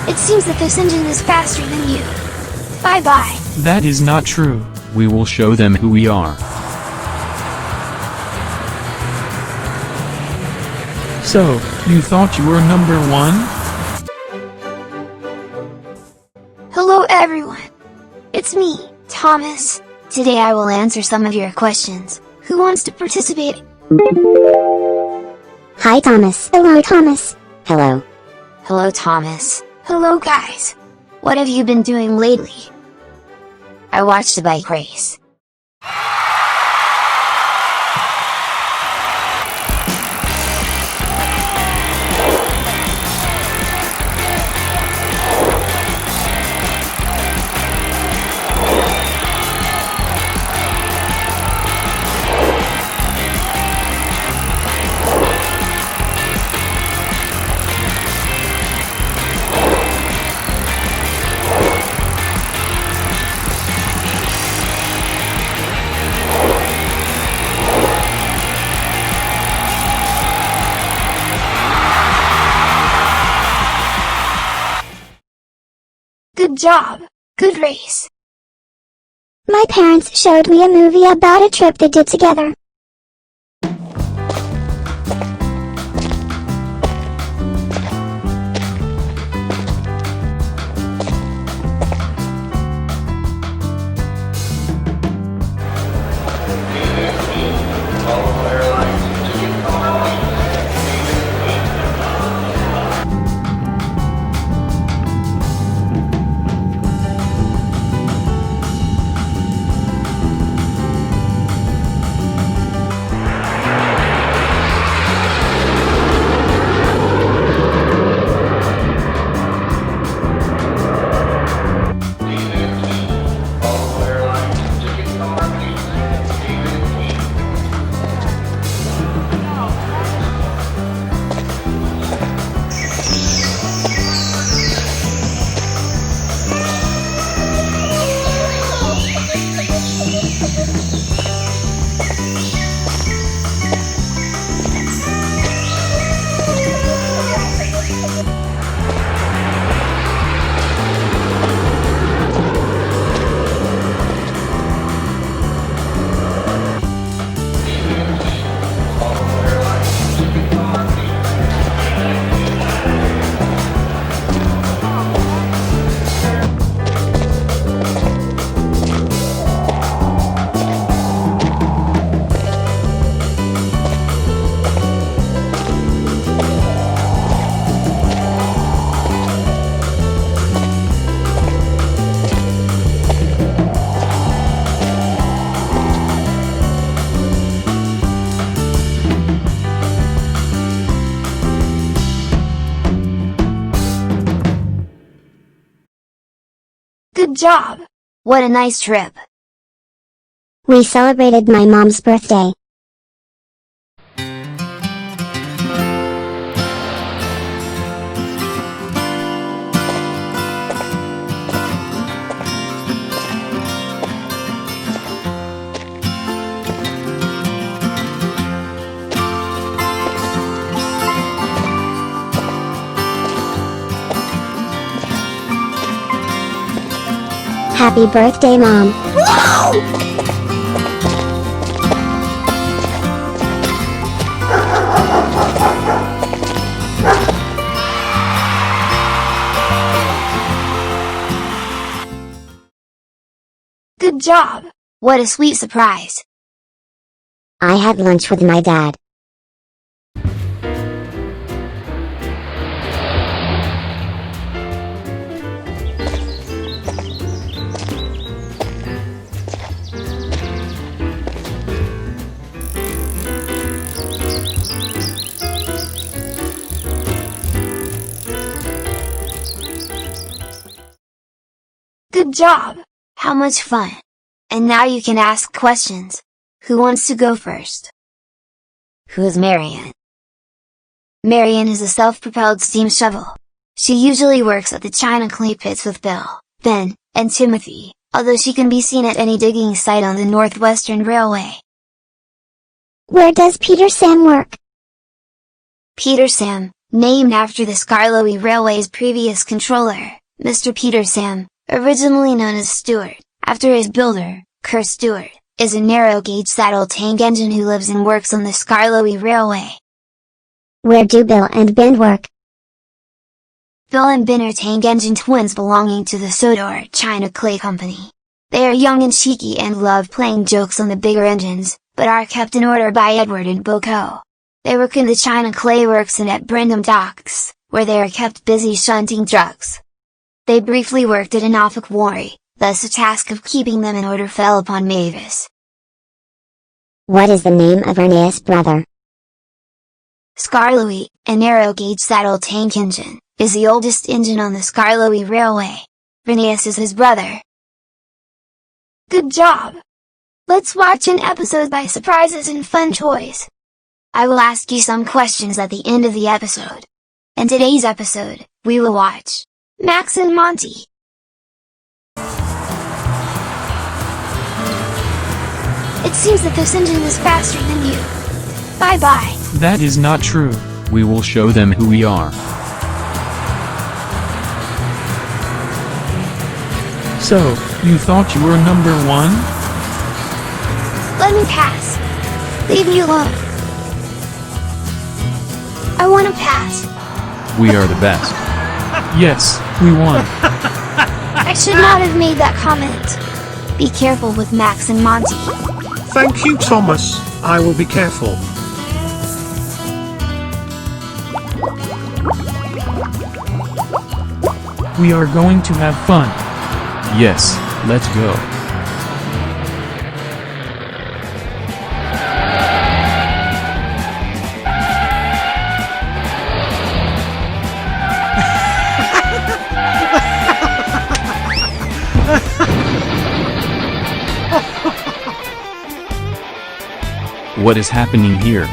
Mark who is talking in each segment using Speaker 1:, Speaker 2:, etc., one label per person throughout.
Speaker 1: It seems that this engine is faster than you. Bye-bye.
Speaker 2: That is not true.
Speaker 3: We will show them who we are.
Speaker 2: So, you thought you were number one?
Speaker 1: Hello everyone. It's me, Thomas. Today I will answer some of your questions. Who wants to participate?
Speaker 4: Hi Thomas. Hello Thomas.
Speaker 5: Hello.
Speaker 1: Hello Thomas. Hello guys. What have you been doing lately? I watched a bike race. Good job! Good race!
Speaker 4: My parents showed me a movie about a trip they did together.
Speaker 1: Good job! What a nice trip!
Speaker 4: We celebrated my mom's birthday. Happy birthday, Mom!
Speaker 1: Good job! What a sweet surprise!
Speaker 5: I had lunch with my dad.
Speaker 1: Good job! How much fun! And now you can ask questions. Who wants to go first? Who is Marianne? Marianne is a self-propelled steam shovel. She usually works at the China clay pits with Bill, Ben, and Timothy, although she can be seen at any digging site on the Northwestern Railway.
Speaker 4: Where does Peter Sam work?
Speaker 1: Peter Sam named after the Skarloey Railway's previous controller, Mr. Peter Sam, originally known as Stewart, after his builder, Kerr Stewart, is a narrow-gauge saddle tank engine who lives and works on the Skarloey Railway.
Speaker 4: Where do Bill and Ben work?
Speaker 1: Bill and Ben are tank engine twins belonging to the Sodor China Clay Company. They are young and cheeky and love playing jokes on the bigger engines, but are kept in order by Edward and Boko. They work in the China Clay Works and at Brendam Docks, where they are kept busy shunting trucks. They briefly worked at Norfolk Quarry, thus the task of keeping them in order fell upon Mavis.
Speaker 5: What is the name of Ernie's brother?
Speaker 1: Skarloey, a narrow-gauge saddle tank engine, is the oldest engine on the Skarloey Railway. Phineas is his brother. Good job! Let's watch an episode by surprises and fun toys. I will ask you some questions at the end of the episode. In today's episode, we will watch Max and Monty. It seems that this engine is faster than you. Bye bye.
Speaker 2: That is not true.
Speaker 3: We will show them who we are.
Speaker 2: So, you thought you were number one?
Speaker 1: Let me pass. Leave me alone. I want to pass.
Speaker 3: We are the best.
Speaker 2: Yes, we won.
Speaker 1: I should not have made that comment. Be careful with Max and Monty.
Speaker 6: Thank you, Thomas. I will be careful.
Speaker 2: We are going to have fun.
Speaker 3: Yes, let's go. What is happening here?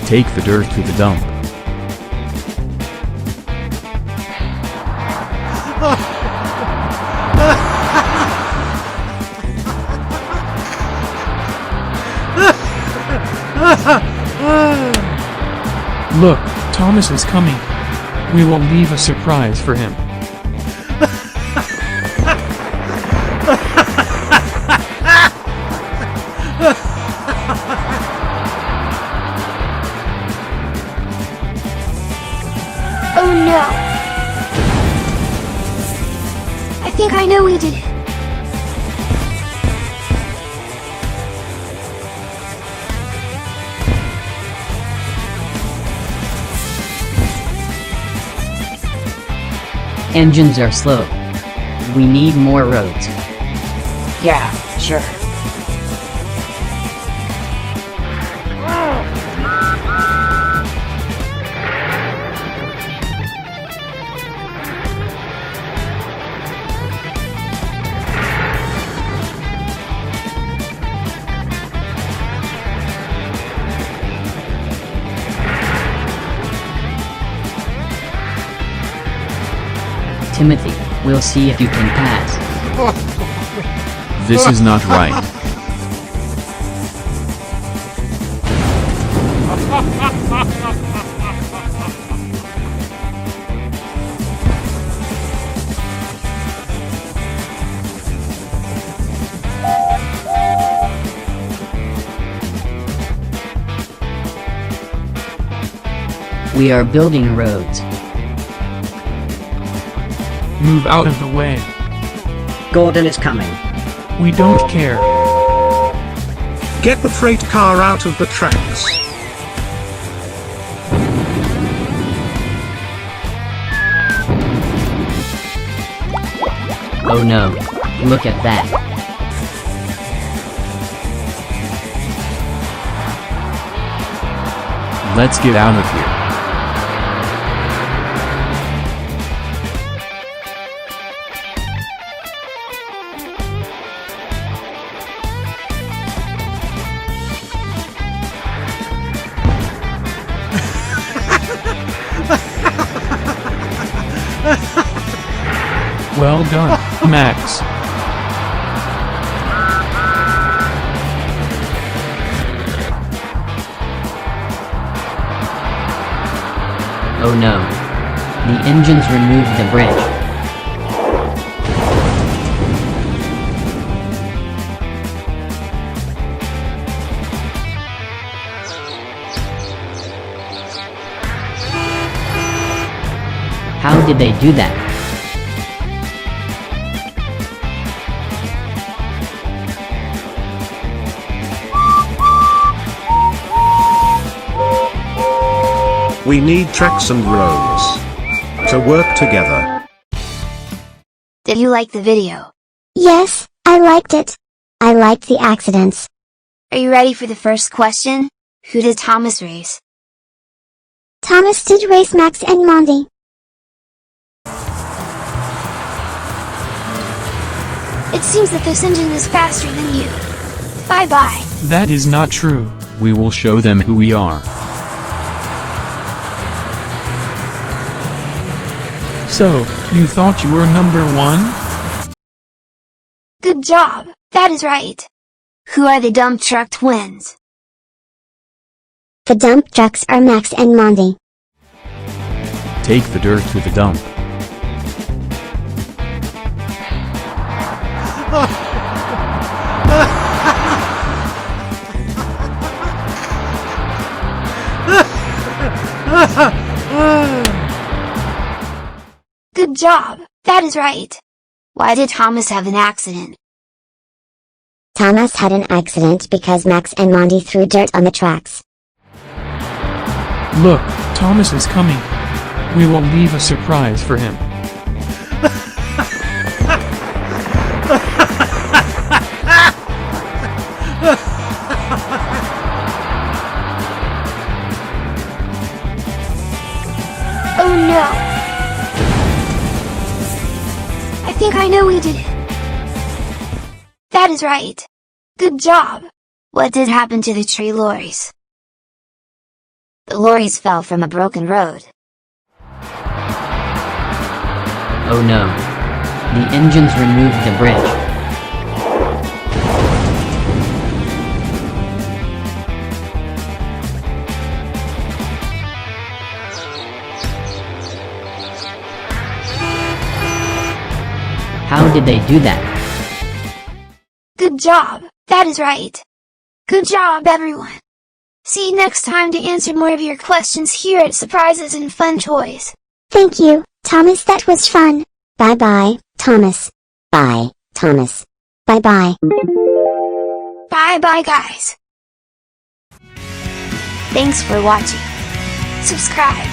Speaker 3: Take the dirt to the dump.
Speaker 2: Look, Thomas is coming. We will leave a surprise for him.
Speaker 1: Oh no! I think I know we did it.
Speaker 7: Engines are slow. We need more roads.
Speaker 8: Yeah, sure.
Speaker 7: Timothy, we'll see if you can pass.
Speaker 3: This is not right.
Speaker 7: We are building roads.
Speaker 2: Move out of the way.
Speaker 8: Gordon is coming.
Speaker 2: We don't care.
Speaker 6: Get the freight car out of the tracks.
Speaker 7: Oh no, look at that.
Speaker 3: Let's get out of here.
Speaker 2: Well done, Max.
Speaker 7: Oh no. The engines removed the bridge. How did they do that?
Speaker 6: We need tracks and roads to work together.
Speaker 1: Did you like the video?
Speaker 4: Yes, I liked it. I liked the accidents.
Speaker 1: Are you ready for the first question? Who did Thomas race?
Speaker 4: Thomas did race Max and Monty.
Speaker 1: It seems that this engine is faster than you. Bye-bye.
Speaker 2: That is not true.
Speaker 3: We will show them who we are.
Speaker 2: So, you thought you were number one?
Speaker 1: Good job, that is right. Who are the dump truck twins?
Speaker 4: The dump trucks are Max and Monty.
Speaker 3: Take the dirt to the dump.
Speaker 1: Good job, that is right. Why did Thomas have an accident?
Speaker 5: Thomas had an accident because Max and Monty threw dirt on the tracks.
Speaker 2: Look, Thomas is coming. We will leave a surprise for him.
Speaker 1: Oh no! I think I know who did it. That is right. Good job. What did happen to the tree lorries?
Speaker 5: The lorries fell from a broken road.
Speaker 7: Oh no. The engines removed the bridge. How did they do that?
Speaker 1: Good job, that is right. Good job everyone. See you next time to answer more of your questions here at Surprises and Fun Toys.
Speaker 4: Thank you, Thomas, that was fun.
Speaker 5: Bye bye, Thomas. Bye, Thomas. Bye bye.
Speaker 1: Bye bye guys. Thanks for watching. Subscribe.